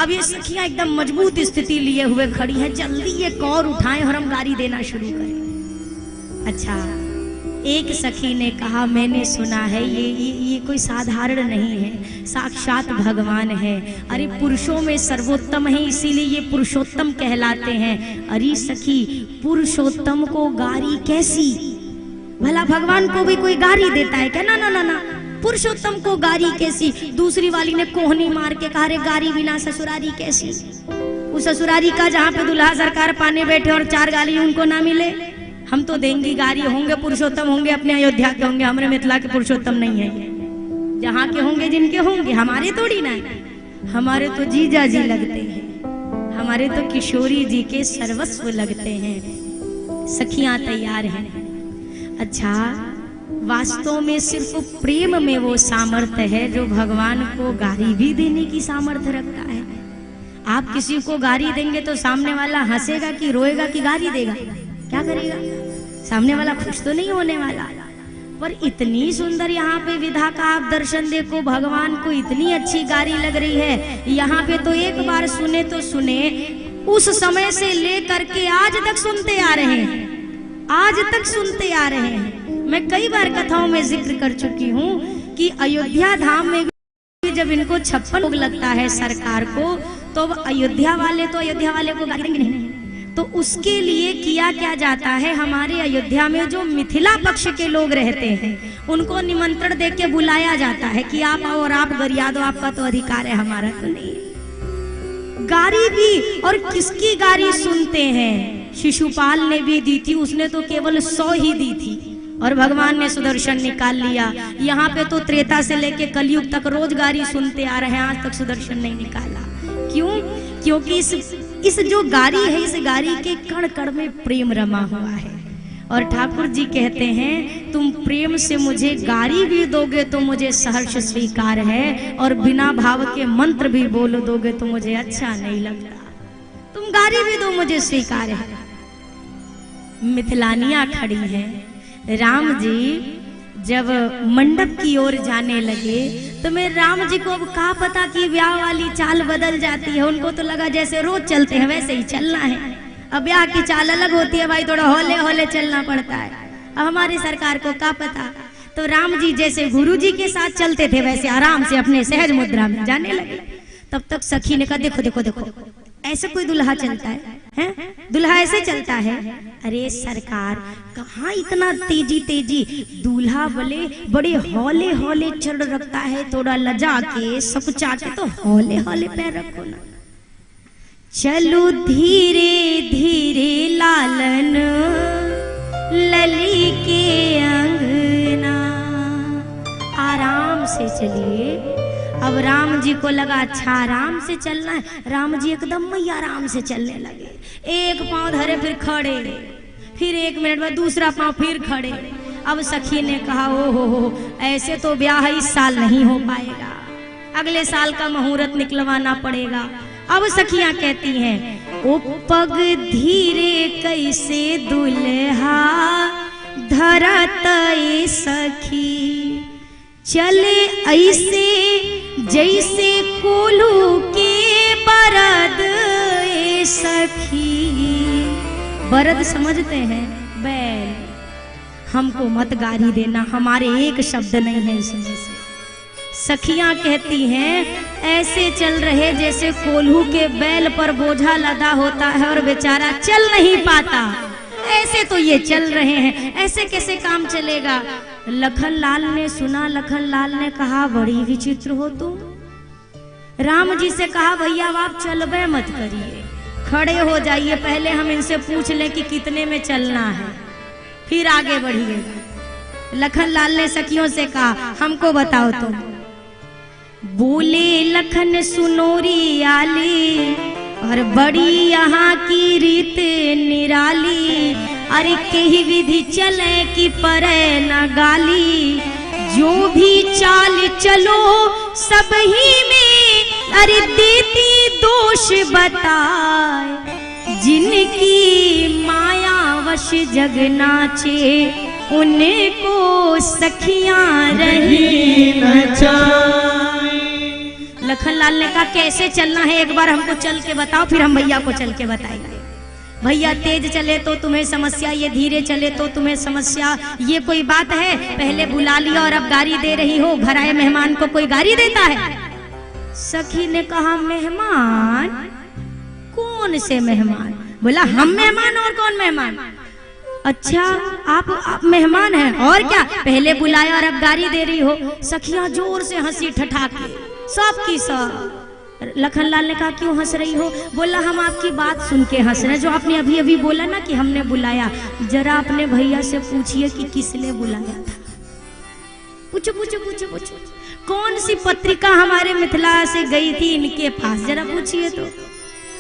अब ये सखियां एकदम मजबूत स्थिति लिए हुए खड़ी हैं, जल्दी ये कौर उठाएं और हम गारी देना शुरू करें। अच्छा, एक सखी ने कहा मैंने सुना है ये कोई साधारण नहीं है, साक्षात भगवान है। अरे पुरुषों में सर्वोत्तम है, इसीलिए ये पुरुषोत्तम कहलाते हैं। अरे सखी, पुरुषोत्तम को गारी कैसी? भला भगवान को भी कोई गारी देता है क्या? ना ना ना ना, पुरुषोत्तम को गारी कैसी? दूसरी वाली ने कोहनी मार के कहा रे गारी बिना ससुरारी कैसी? उस ससुरारी का जहाँ पे दुल्हा सरकार पाने बैठे और 4 गाली उनको ना मिले। हम तो देंगी गारी, होंगे पुरुषोत्तम, होंगे अपने अयोध्या के, होंगे हमारे मिथिला के पुरुषोत्तम नहीं है। जहाँ के होंगे जिनके होंगे, हमारे थोड़ी ना, हमारे तो जीजा जी लगते हैं, हमारे तो किशोरी जी के सर्वस्व लगते हैं। सखियां तैयार हैं। अच्छा, वास्तव में सिर्फ प्रेम में वो सामर्थ्य है जो भगवान को गारी भी देने की सामर्थ्य रखता है। आप किसी को गारी देंगे तो सामने वाला हंसेगा कि रोएगा कि गारी देगा? क्या करेगा? सामने वाला खुश तो नहीं होने वाला। पर इतनी सुंदर यहाँ पे विधा का आप दर्शन देखो, भगवान को इतनी अच्छी गारी लग रही है। यहाँ पे तो एक बार सुने तो सुने, उस समय से लेकर के आज तक सुनते आ रहे हैं, आज तक सुनते आ रहे हैं। मैं कई बार कथाओं में जिक्र कर चुकी हूँ कि अयोध्या धाम में जब इनको 56 भोग लगता है सरकार को, तो अयोध्या वाले को गाली देंगे नहीं, तो उसके लिए किया क्या जाता है, हमारे अयोध्या में जो मिथिला पक्ष के लोग रहते हैं उनको निमंत्रण दे के बुलाया जाता है कि आप आओ और आप गरिया दो, आपका तो अधिकार है, हमारा तो नहीं। गारी भी, और किसकी गारी सुनते हैं? शिशुपाल ने भी दी थी, उसने तो केवल 100 ही दी थी और भगवान ने सुदर्शन निकाल लिया। यहाँ पे तो त्रेता से लेके कलयुग तक रोज गारी सुनते आ रहे हैं, आज तक सुदर्शन नहीं निकाला। क्यों? क्योंकि इस जो गारी है, इस गारी के कण कण में प्रेम रमा हुआ है। और ठाकुर जी कहते हैं तुम प्रेम से मुझे गारी भी दोगे तो मुझे सहर्ष स्वीकार है, और बिना भाव के मंत्र भी बोल दोगे तो मुझे अच्छा नहीं लगता। तुम गारी भी दो मुझे स्वीकार है। मिथिलानिया खड़ी है। राम जी जब मंडप की ओर जाने लगे तो मैं राम जी को अब कहा पता कि ब्याह वाली चाल बदल जाती है। उनको तो लगा जैसे रोज चलते हैं वैसे ही चलना है। अब ब्याह की चाल अलग होती है भाई, थोड़ा हौले हौले चलना पड़ता है। अब हमारी सरकार को क्या पता। तो राम जी जैसे गुरु जी के साथ चलते थे वैसे आराम से अपने सहज मुद्रा में जाने लगे। तब तक सखी ने कहा देखो देखो देखो, ऐसे कोई दुल्हा चलता है? दुल्हा ऐसे चलता है? अरे सरकार, कहाँ इतना तेजी तेजी, दूल्हा बोले बड़े हौले हौले चढ़ रखता है, थोड़ा लजा के सकुचा के तो हौले हौले पैर रखो ना। चलो धीरे धीरे लालन लली के अंगना, आराम से चलिए। अब राम जी को लगा अच्छा आराम से चलना है। राम जी एकदम ही आराम से चलने लगे। एक पांव धरे फिर खड़े, फिर 1 मिनट बाद दूसरा पांव फिर खड़े। अब सखी ने कहा ओ हो, ऐसे तो ब्याह इस साल नहीं हो पाएगा, अगले साल का मुहूर्त निकलवाना पड़ेगा। अब सखियां कहती हैं ओ पग धीरे कैसे दुल्हा धरत सखी, चले ऐसे जैसे कोल्हू के बरद ए सखी। बरद समझते हैं? बैल। हमको मत गारी देना, हमारे एक शब्द नहीं है इसमें से। सखियां कहती हैं ऐसे चल रहे जैसे कोल्हू के बैल पर बोझा लदा होता है और बेचारा चल नहीं पाता, ऐसे तो ये चल रहे हैं, ऐसे कैसे काम चलेगा। लखन लाल ने सुना, लखन लाल ने कहा बड़ी विचित्र हो तुम। राम जी से कहा भैया आप चलबे मत करिए, खड़े हो जाइए, पहले हम इनसे पूछ लें कि कितने में चलना है, फिर आगे बढ़िए। लखन लाल ने सखियों से कहा हमको बताओ तुम। बोले लखन सुनोरी आली और बड़ी यहाँ की रीत निराली, अरे कही विधि चले कि परे न गाली, जो भी चाल चलो सब ही में अरे देती दोष बताए, जिनकी माया वश जग नाचे उनको सखियां रही नचाए। लखनलाल ने कहा कैसे चलना है, एक बार हमको चल के बताओ, फिर हम भैया को चल के बताएंगे। भैया तेज चले तो तुम्हें समस्या, ये धीरे चले तो तुम्हें समस्या, ये कोई बात है? पहले बुला लिया और अब गारी दे रही हो, घर आए मेहमान को कोई गारी देता है? सखी ने कहा मेहमान? कौन से मेहमान? बोला हम मेहमान, और कौन मेहमान? अच्छा आप मेहमान हैं, और क्या? पहले बुलाया और अब गारी दे रही हो। सखियां जोर से हंसी ठठाके, सब की सब। लखनलाल ने कहा क्यों हंस रही हो? बोला हम आपकी बात सुन के हंस रहे, जो आपने अभी अभी बोला ना कि हमने बुलाया, जरा अपने भैया से पूछिए कि किसने बुलाया था। पूछो पूछो पूछो पूछो, कौन सी पत्रिका हमारे मिथिला से गई थी इनके पास, जरा पूछिए तो।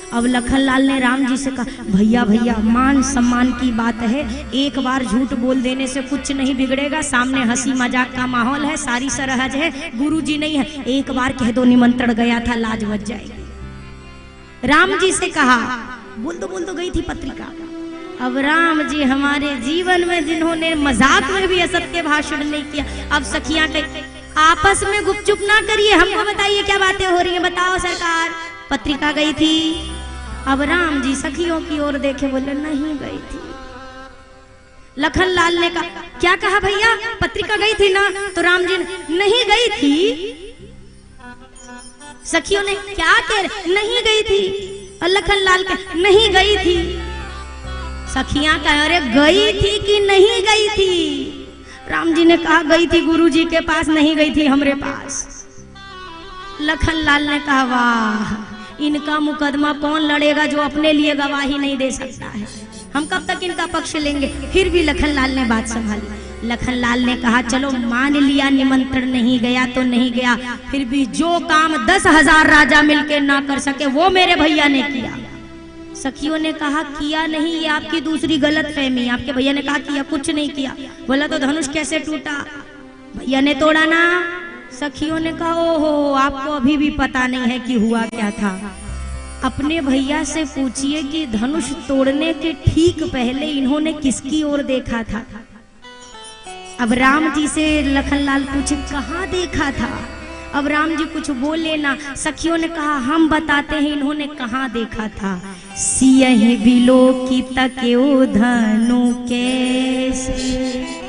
अब लखनलाल ने राम जी से कहा भैया भैया मान सम्मान की बात है, एक बार झूठ बोल देने से कुछ नहीं बिगड़ेगा, सामने हंसी मजाक का माहौल है, सारी सरहज है, गुरुजी नहीं है, एक बार कह दो निमंत्रण गया था, लाज बच जाएगी। राम जी से कहा बोल दो गई थी पत्रिका। अब राम जी हमारे जीवन में जिन्होंने मजाक में भी असत्य भाषण नहीं किया, अब सखियां कही आपस में गुपचुप ना करिए, हमको बताइए क्या बातें हो रही हैं, बताओ सरकार पत्रिका गई थी? अब राम जी सखियों की ओर देखे, बोले नहीं गई थी। लखनलाल ने कहा क्या कहा भैया, पत्रिका गई थी ना? तो राम जी नहीं गई थी। सखियों ने क्या कह रहे, नहीं गई थी। और लखनलाल का नहीं गई थी। सखियां कह रहे गई थी कि नहीं गई थी? राम जी ने कहा गई थी गुरुजी के पास, नहीं गई थी हमरे पास। लखनलाल ने कहा वाह, इनका मुकदमा कौन लड़ेगा जो अपने लिए गवाही नहीं दे सकता है, हम कब तक इनका पक्ष लेंगे। फिर भी लखनलाल ने बात संभाली। लखनलाल ने कहा चलो मान लिया निमंत्रण नहीं गया तो नहीं गया, फिर भी जो काम 10,000 राजा मिलके ना कर सके वो मेरे भैया ने किया। सखियों ने कहा किया नहीं, ये आपकी दूसरी गलत फहमी। आपके भैया ने कहा किया, कुछ नहीं किया। बोला तो धनुष कैसे टूटा? भैया ने तोड़ा ना। सखियों ने कहा ओहो, आपको अभी भी पता नहीं है कि हुआ क्या था। अपने भैया से पूछिए कि धनुष तोड़ने के ठीक पहले इन्होंने किसकी ओर देखा था। अब राम जी से लखनलाल पूछे कहाँ देखा था? अब राम जी कुछ बोले ना। सखियों ने कहा हम बताते हैं इन्होंने कहाँ देखा था। सियहि बिलो की तकेओ धनु कैसे,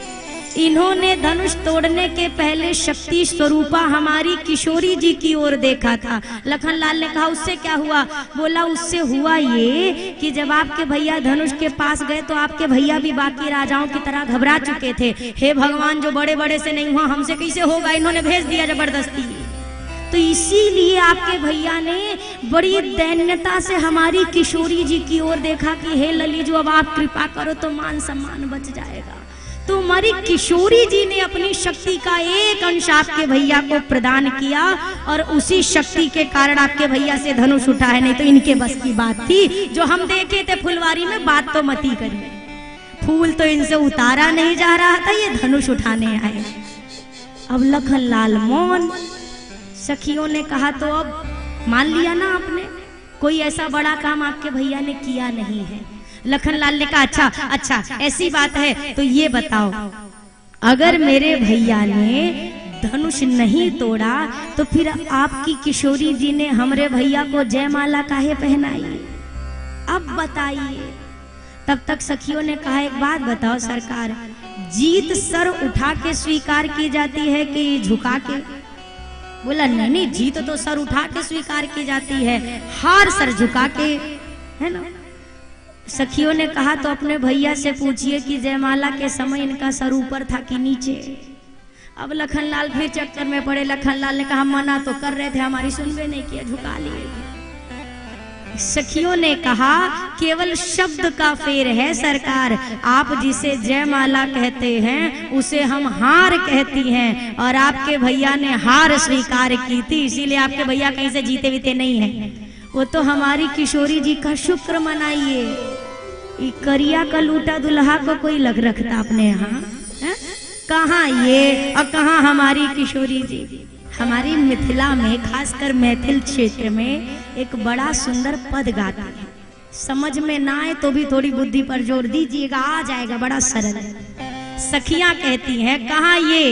इन्होंने धनुष तोड़ने के पहले शक्ति स्वरूपा हमारी किशोरी जी की ओर देखा था। लखनलाल ने कहा उससे क्या हुआ? बोला उससे हुआ ये कि जब आपके भैया धनुष के पास गए तो आपके भैया भी बाकी राजाओं की तरह घबरा चुके थे। हे भगवान, जो बड़े बड़े से नहीं हुआ हमसे कैसे होगा, इन्होंने भेज दिया जबरदस्ती। तो इसीलिए आपके भैया ने बड़ी दैन्यता से हमारी किशोरी जी की ओर देखा कि हे लली जो अब आप कृपा करो तो मान सम्मान बच जाएगा। तो हमारी किशोरी जी ने अपनी शक्ति का एक अंश आपके भैया को प्रदान किया और उसी शक्ति के कारण आपके भैया से धनुष उठा है, नहीं तो इनके बस की बात थी। जो हम देखे थे फुलवारी में, बात तो मती करी, फूल तो इनसे उतारा नहीं जा रहा था, ये धनुष उठाने आए। अब लखनलाल मौन। सखियों ने कहा तो अब मान लिया ना आपने, कोई ऐसा बड़ा काम आपके भैया ने किया नहीं है। लखनलाल ने कहा अच्छा ऐसी बात है तो ये बताओ, अगर मेरे भैया ने धनुष नहीं तोड़ा तो फिर आपकी किशोरी जी ने हमरे भैया को जयमाला काहे पहनाई? अब बताइए। तब तक सखियों ने कहा एक बात बताओ सरकार, जीत सर उठा के स्वीकार की जाती है कि झुका के? बोला नहीं, जीत तो सर उठा के स्वीकार की जाती है, हार सर झुका के, है ना। सखियों ने कहा तो अपने भैया से पूछिए कि जयमाला के समय इनका सर ऊपर था कि नीचे। अब लखनलाल फिर चक्कर में पड़े। लखनलाल ने कहा मना तो कर रहे थे, हमारी सुनबे नहीं किया, झुका लिए। सखियों ने कहा केवल शब्द का फेर है सरकार, आप जिसे जयमाला कहते हैं उसे हम हार कहती हैं, और आपके भैया ने हार स्वीकार की थी, इसीलिए आपके भैया कहीं से जीते बीते नहीं है। वो तो हमारी किशोरी जी का शुक्र मनाइए। करिया का लूटा दुल्हा को कोई लग रखता अपने यहाँ, कहाँ ये और कहाँ हमारी किशोरी जी। हमारी मिथिला में, खासकर मैथिल क्षेत्र में एक बड़ा सुंदर पद गाती है। समझ में ना आए तो भी थोड़ी बुद्धि पर जोर दीजिएगा, आ जाएगा, बड़ा सरल है। सखियां कहती हैं कहाँ ये,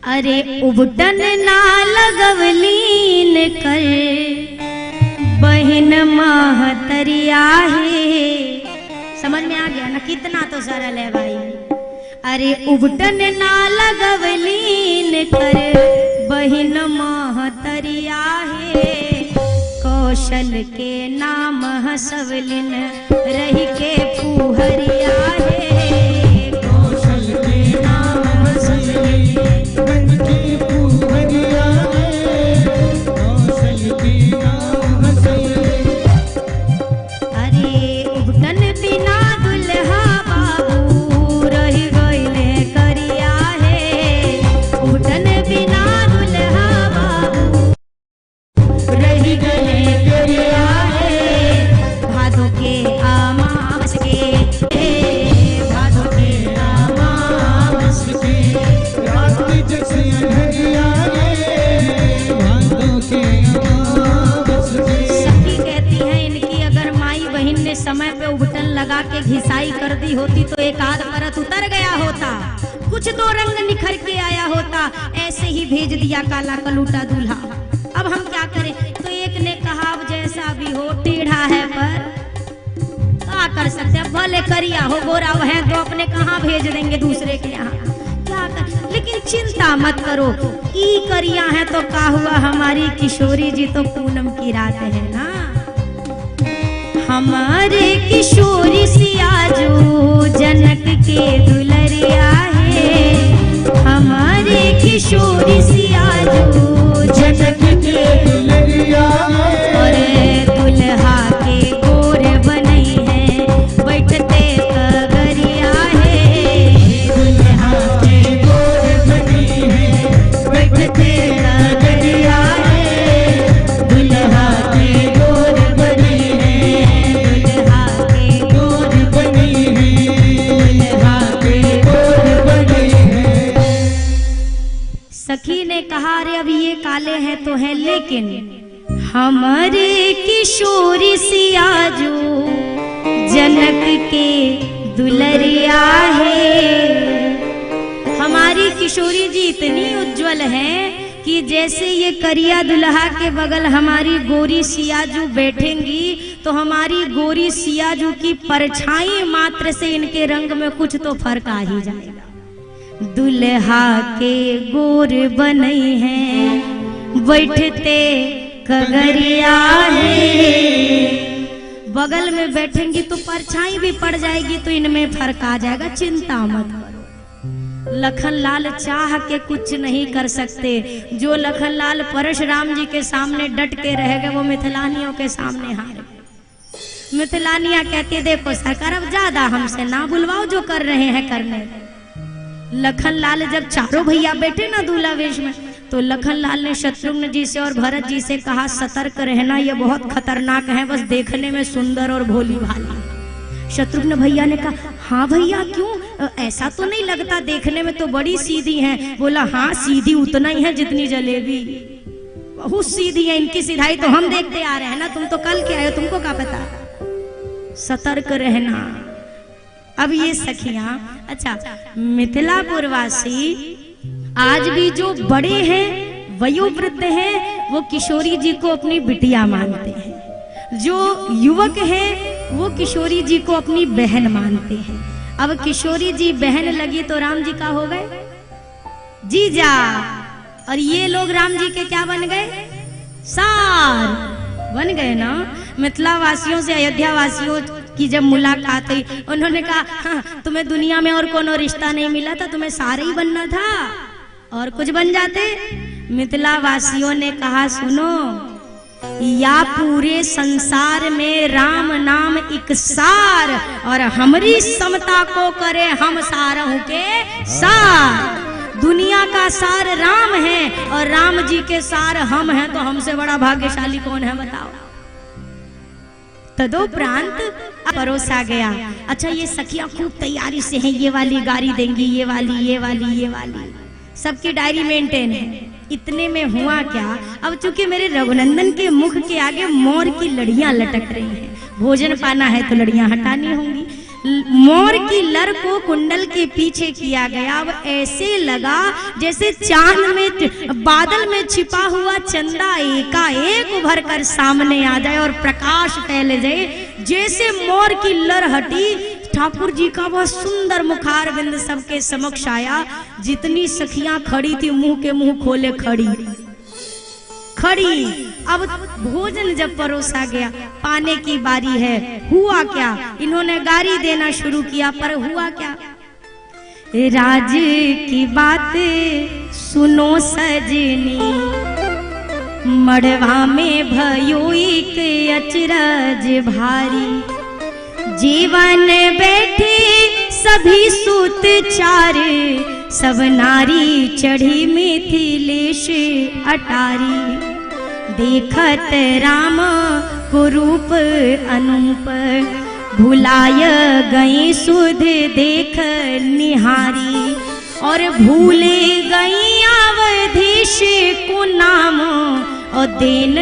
अरे उबटन ना लगवलीन कर बहन महतरिया है। समझ में आ गया ना, कितना तो सरल है भाई। अरे उबटन ना लगवलीन कर बहन महतरिया है। कौशल के नाम हसवलिन रही के फूहरिया है। कौशल के नाम हसवलिन रही के फूहरिया है। कौशल के नाम हसवलिन। अरे उबटन बिना दुल्हा बाबू रही गईले करिया है। उबटन बिना दुल्हा बाबू रही गईले करिया है। भादों के अमावस के, भादों के अमावस के रात जैसे अंधेरिया है। भादों के अमावस के। सखी कहती है इनकी अगर माई बहन ने समय पे उबटन लगा के घिसाई कर दी होती तो एक आध परत उतर गया होता, कुछ तो रंग निखर के आया होता। ऐसे ही भेज दिया काला कलूटा दूल्हा। अब हम क्या करें? तो एक ने कहा अब जैसा भी हो टेढ़ा है पर क्या कर सकते हैं, भले करिया हो गोरा है तो अपने कहाँ भेज देंगे दूसरे के यहाँ, क्या कर। लेकिन चिंता मत करो, ई करिया है तो का हुआ, हमारी किशोरी जी तो पूनम की रात है ना। हमारे किशोरी सियाजू जनक के दुलरिया है। हमारे किशोरी सियाजू जनक के दुलरिया है। और दुल्हा के गोर बनई है बैठते कगरिया है। दुल्हा के गोर बनी है बैठते कगरिया है। दुल्हा के गोर बनी है। दुल्हा के गोर बनी है। दुल्हा के गोर बनी है। सखी ने कहा अरे अब ये काले हैं तो है, लेकिन हमारे किशोरी सियाजू जनक के दुलरिया है। हमारी किशोरी जी इतनी उज्जवल है कि जैसे ये करिया दुल्हा के बगल हमारी गोरी सियाजू बैठेंगी तो हमारी गोरी सियाजू की परछाई मात्र से इनके रंग में कुछ तो फर्क आ ही जाएगा। दुल्हा के गोर बनई है बैठते कगरिया है। बगल में बैठेंगी तो परछाई भी पड़ जाएगी तो इनमें फर्क आ जाएगा। चिंता मत करो, लखनलाल चाह के कुछ नहीं कर सकते। जो लखनलाल परशुराम जी के सामने डट के रह गए वो मिथिलानियों के सामने हार गए। मिथिलानियां कहती देखो सरकार अब ज्यादा हमसे ना बुलवाओ, जो कर रहे हैं करने। लखनलाल जब चारों भैया बैठे ना दूल्हा वेश में तो लखनलाल ने शत्रुघ्न जी से और भरत जी से कहा सतर्क रहना, ये बहुत खतरनाक है, बस देखने में सुंदर और भोली भाली। शत्रुघ्न भैया ने कहा हाँ भैया क्यों, ऐसा तो नहीं लगता, देखने में तो बड़ी सीधी है। बोला हाँ सीधी उतना ही है जितनी जलेबी, बहुत सीधी है, इनकी सीधाई तो हम देखते आ रहे हैं ना, तुम तो कल के आए हो, तुमको क्या पता। सतर्क रहना। अब ये सखियां, अच्छा मिथिलापुर वासी आज भी जो बड़े हैं वयोवृद्ध हैं वो किशोरी जी को अपनी बिटिया मानते हैं, जो युवक हैं वो किशोरी जी को अपनी बहन मानते हैं। अब किशोरी जी बहन लगी तो राम जी का हो गए जीजा, और ये लोग राम जी के क्या बन गए, सार बन गए ना। मिथिला वासियों से अयोध्या वासियों की जब मुलाकात हुई उन्होंने कहा हाँ, तुम्हें दुनिया में और कोनो रिश्ता नहीं मिला था, तुम्हें सारे ही बनना था, और कुछ बन जाते। मिथिला वासियों ने कहा सुनो, या पूरे संसार में राम नाम एक सार, और हमारी समता को करे हम सारों के सार। दुनिया का सार राम है और राम जी के सार हम हैं, तो हमसे बड़ा भाग्यशाली कौन है बताओ। तदोपरांत परोसा गया। अच्छा ये सखियां खूब तैयारी से हैं, ये वाली गाड़ी देंगी, ये वाली ये वाली ये वाली, सबकी डायरी मेंटेन है। इतने में हुआ क्या, अब चूंकि मेरे रघुनंदन के मुख के आगे मोर की लड़ियां लटक रही हैं, भोजन पाना है तो लड़ियां हटानी होंगी। मोर की लर को कुंडल के पीछे किया गया। अब ऐसे लगा जैसे चांद में बादल में छिपा हुआ चंदा एकाएक उभर कर सामने आ जाए और प्रकाश फैल जाए। जैसे मोर की लर हटी, ठाकुर जी का वह सुंदर मुखार बिंद सबके समक्ष आया। जितनी सखियां खड़ी थी मुंह के मुंह खोले खड़ी। अब भोजन जब परोसा गया, पाने की बारी है। हुआ क्या, इन्होंने गारी देना शुरू किया। पर हुआ क्या, राज की बात सुनो सजनी, मड़वा में भयो एक अचरज भारी। जीवन बैठे सभी सूत चार, सब नारी चढ़ी मिथिलेश अटारी। देखत राम को रूप अनूप, भुलाय गई सुध देख निहारी। और भूले गई अवधेश को नाम, और देन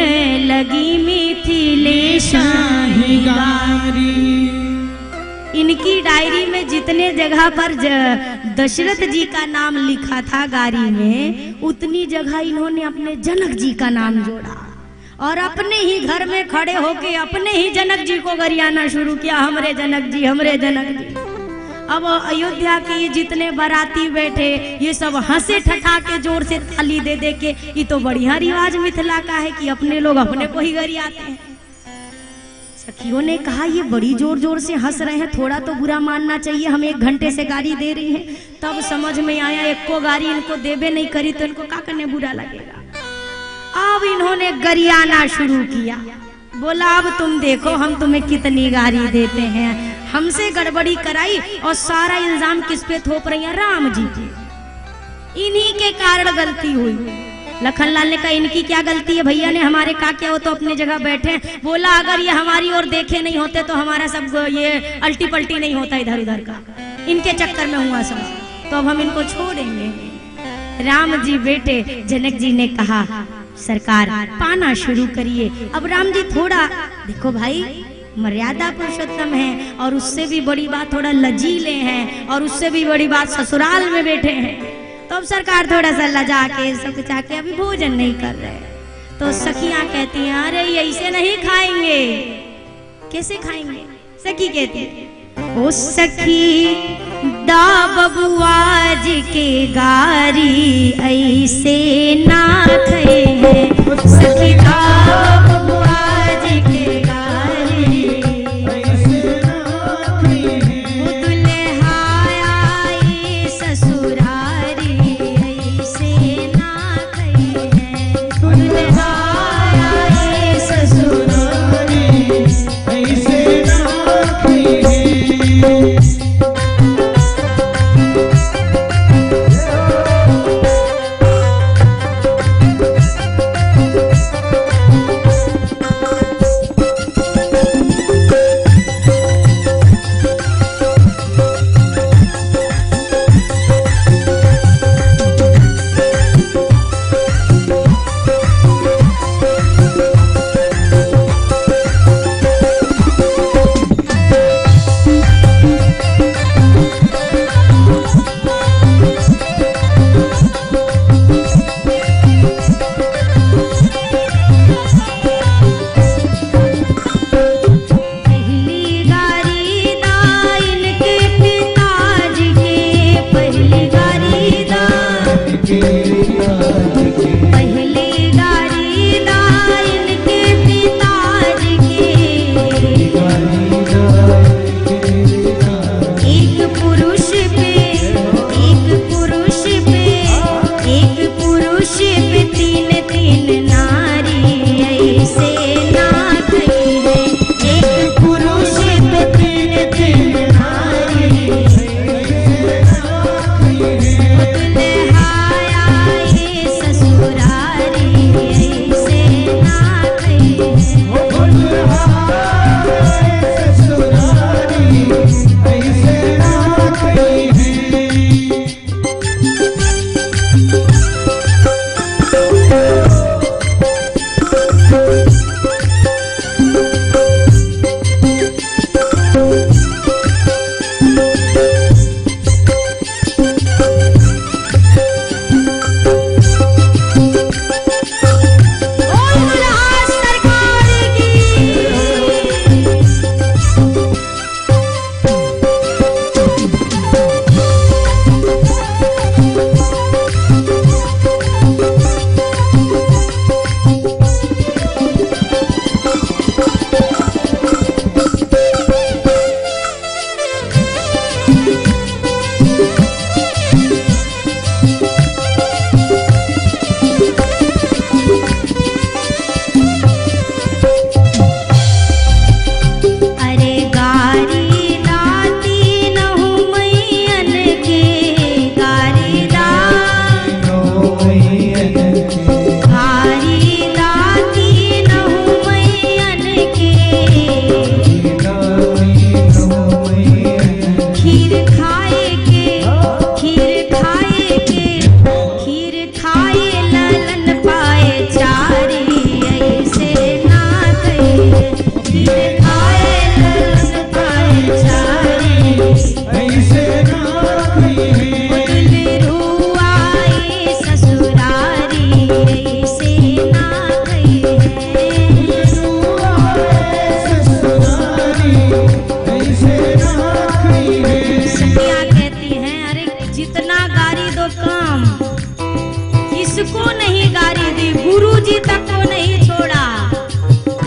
लगी मिथिलेश गारी। इनकी डायरी में जितने जगह पर दशरथ जी का नाम लिखा था गारी में, उतनी जगह इन्होंने अपने जनक जी का नाम जोड़ा और अपने ही घर में खड़े होके अपने ही जनक जी को गरियाना शुरू किया, हमरे जनक जी, हमरे जनक जी। अब अयोध्या के जितने बाराती बैठे ये सब हंसे ठठा के जोर से ताली दे दे के, ये तो बढ़िया रिवाज मिथिला का है कि अपने लोग अपने को ही गरियाते हैं। सखियों ने कहा ये बड़ी जोर जोर से हंस रहे हैं, थोड़ा तो बुरा मानना चाहिए, हम 1 घंटे से गारी दे रही हैं। तब समझ में आया एक को गारी इनको देवे नहीं करी तो इनको क्या करने बुरा लगेगा। अब इन्होंने गरियाना शुरू किया। बोला अब तुम देखो हम तुम्हें कितनी गारी देते हैं, हमसे गड़बड़ी कराई और सारा इल्जाम किस पे थोप रही है, राम जी की। इन्हीं के कारण गलती हुई। लखनलाल ने कहा इनकी क्या गलती है, भैया ने हमारे कहा क्या, हो तो अपनी जगह बैठे। बोला अगर ये हमारी ओर देखे नहीं होते तो हमारा सब ये अल्टी पल्टी नहीं होता इधर उधर का, इनके चक्कर में हुआ सब, तो अब हम इनको छोड़ेंगे। राम जी बेटे जनक जी ने कहा सरकार पाना शुरू करिए। अब राम जी थोड़ा देखो भाई मर्यादा पुरुषोत्तम है, और उससे भी बड़ी बात थोड़ा लजीले हैं, और उससे भी बड़ी बात ससुराल में बैठे हैं। तो अब सरकार थोड़ा सा लजा के सब कुछ आके अभी भोजन नहीं कर रहे। तो सखियां कहती हैं अरे ऐसे नहीं खाएंगे। कैसे खाएंगे? सखी कहती है ओ सखी दा बबुआ जी के गारी ऐसे ना खाए हैं। सखी दा बबुआ जी के गारी ऐसे ना खाए हैं। दुल्हा आई ससुरारी ऐसे ना खाए हैं। दुल्हा आई ससुरारी ऐसे ना खाए हैं। खीर खाए ललन खाए चारे, ऐसे ना कहिए दुल्हू आए ससुरारी, ऐसे ना कहिए। सतिया कहती हैं अरे जितना गारी दो कम, किसको नहीं गारी दी, गुरुजी तक को नहीं छोड़ा।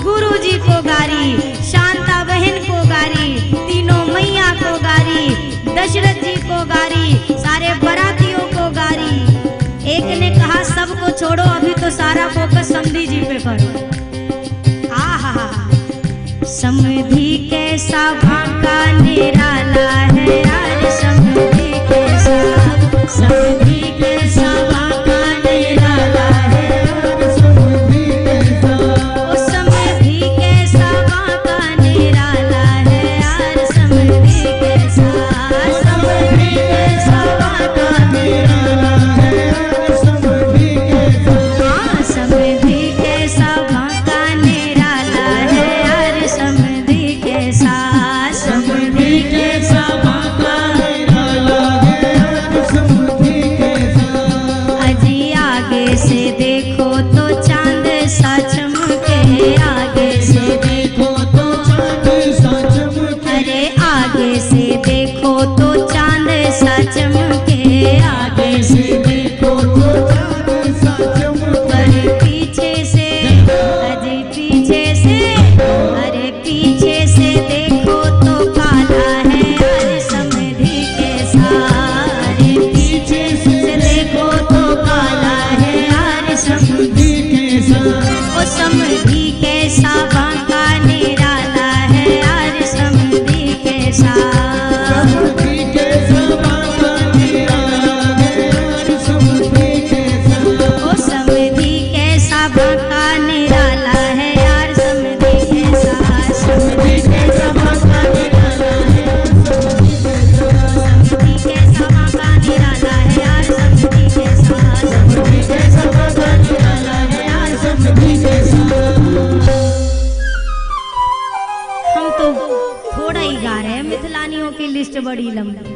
गुरुजी को गारी, शांता बहन को गारी, तीनों मैया को गारी, दशरथ जी को गारी, सारे बरातियों को गारी। एक ने कहा सबको छोड़ो, अभी तो सारा फोकस समधी जी पे करो। आहा समधी कैसा भाका निराला है यार, समधी कैसा, समधी कैसा भाका निराला है, ओ समधी कैसा भाका निराला है यार, समधी कैसा, समधी कैसा भाका निराला है, हाँ समधी कैसा भाका निराला है यार, समधी कैसा, समधी कैसा भाका अजी आगे से देखो तो चांद सा चमके, आगे से देखो तो चांद सा चमके, अरे आगे से देखो तो चांद सा चमके, आगे से देखो तो चांद सा चमके, अरे पीछे से, अजी पीछे से, अरे पीछे से देखो तो काला है यार, समधी कैसा, अरे पीछे से देखो तो काला है यार, समधी कैसा, ओ समधी कैसा बांका निराला है यार, समधी कैसा, ओ समधी कैसा बांका निराला है यार, समधी कैसा, समधी कैसा बांका निराला है, समधी कैसा बांका निराला है यार, समधी कैसा, समधी कैसा बांका निराला है यार, समधी कैसा। हम तो थोड़ा ही गा रहे हैं, मिथिलानियों की लिस्ट बड़ी लंबी,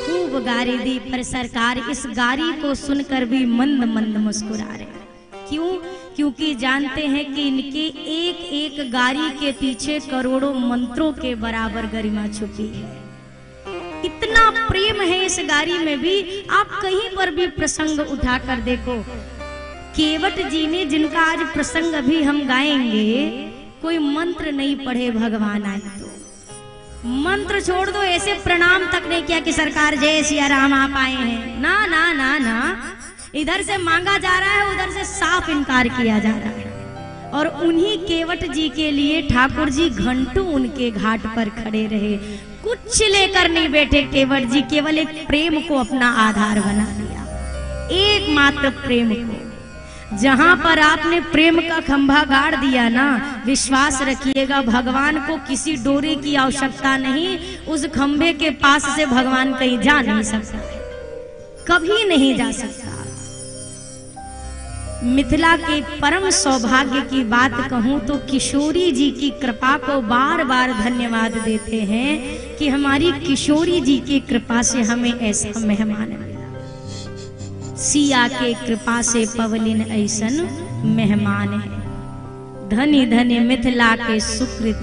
खूब गारी दी, पर सरकार इस गारी को सुनकर भी मंद मंद मुस्कुरा रहे हैं। क्यों? क्योंकि जानते हैं कि इनके एक एक गारी के पीछे करोड़ों मंत्रों के बराबर गरिमा छुपी है। इतना प्रेम है इस गारी में भी। आप कहीं पर भी प्रसंग उठाकर देखो, केवट जी ने, जिनका आज प्रसंग अभी हम गाएंगे, कोई मंत्र नहीं पढ़े भगवान आए तो। मंत्र छोड़ दो, ऐसे प्रणाम तक नहीं किया कि सरकार जय सिया राम आप आए हैं। ना ना ना ना, इधर से मांगा जा रहा है, उधर से साफ इनकार किया जा रहा है। और उन्हीं केवट जी के लिए ठाकुर जी घंटों उनके घाट पर खड़े रहे, कुछ लेकर नहीं बैठे केवट जी, केवल एक प्रेम को अपना आधार बना लिया, एकमात्र प्रेम को। जहां पर आपने प्रेम का खंभा गाड़ दिया ना, विश्वास रखिएगा भगवान को किसी डोरे की आवश्यकता नहीं, उस खंभे के पास से भगवान कहीं जा नहीं सकता, कभी नहीं जा सकता। मिथिला के परम सौभाग्य की बात कहूं तो किशोरी जी की कृपा को बार बार धन्यवाद देते हैं कि हमारी किशोरी जी की कृपा से हमें ऐसा मेहमान मिला। सिया के कृपा से पवलिन ऐसन मेहमान है, धनी धनी मिथिला के सुकृत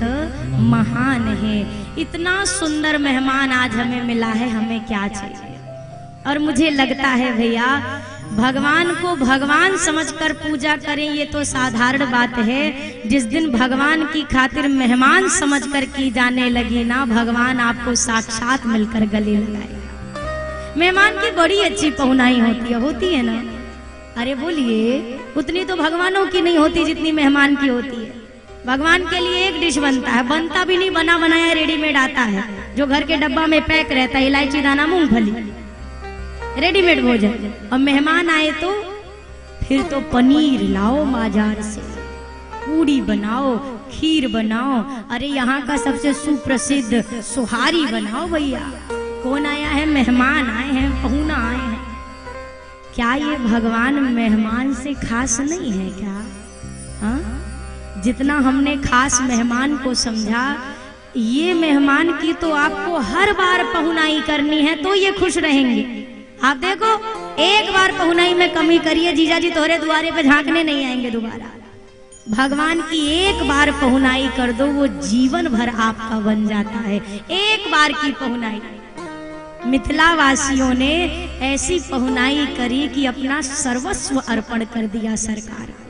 महान है। इतना सुंदर मेहमान आज हमें मिला है, हमें क्या चाहिए। और मुझे लगता है भैया, भगवान को भगवान समझकर पूजा करें ये तो साधारण बात है। जिस दिन भगवान की खातिर मेहमान समझकर की जाने लगी ना, भगवान आपको साक्षात मिलकर गले लगाएगा। मेहमान की बड़ी अच्छी पहुनाई होती है ना। अरे बोलिए, उतनी तो भगवानों की नहीं होती जितनी मेहमान की होती है। भगवान के लिए एक डिश बनता है, बनता भी नहीं, बना बनाया रेडीमेड आता है, जो घर के डब्बा में पैक रहता है, इलायची दाना मूंगफली, रेडीमेड भोजन। और मेहमान आए तो फिर तो पनीर लाओ बाजार से, पूड़ी बनाओ, खीर बनाओ, अरे यहाँ का सबसे सुप्रसिद्ध सुहारी बनाओ भैया। कौन आया है? मेहमान आए हैं, पहुना आए हैं। क्या ये भगवान मेहमान से खास नहीं है क्या? हाँ, जितना हमने खास मेहमान को समझा, ये मेहमान की तो आपको हर बार पहुनाई करनी है तो ये खुश रहेंगे। आप देखो, एक बार पहुनाई में कमी करिए, जीजा जी तोहरे द्वारे पे झांकने नहीं आएंगे दोबारा। भगवान की एक बार पहुनाई कर दो, वो जीवन भर आपका बन जाता है। एक बार की पहुनाई। मिथिला वासियों ने ऐसी पहुनाई करी कि अपना सर्वस्व अर्पण कर दिया सरकार।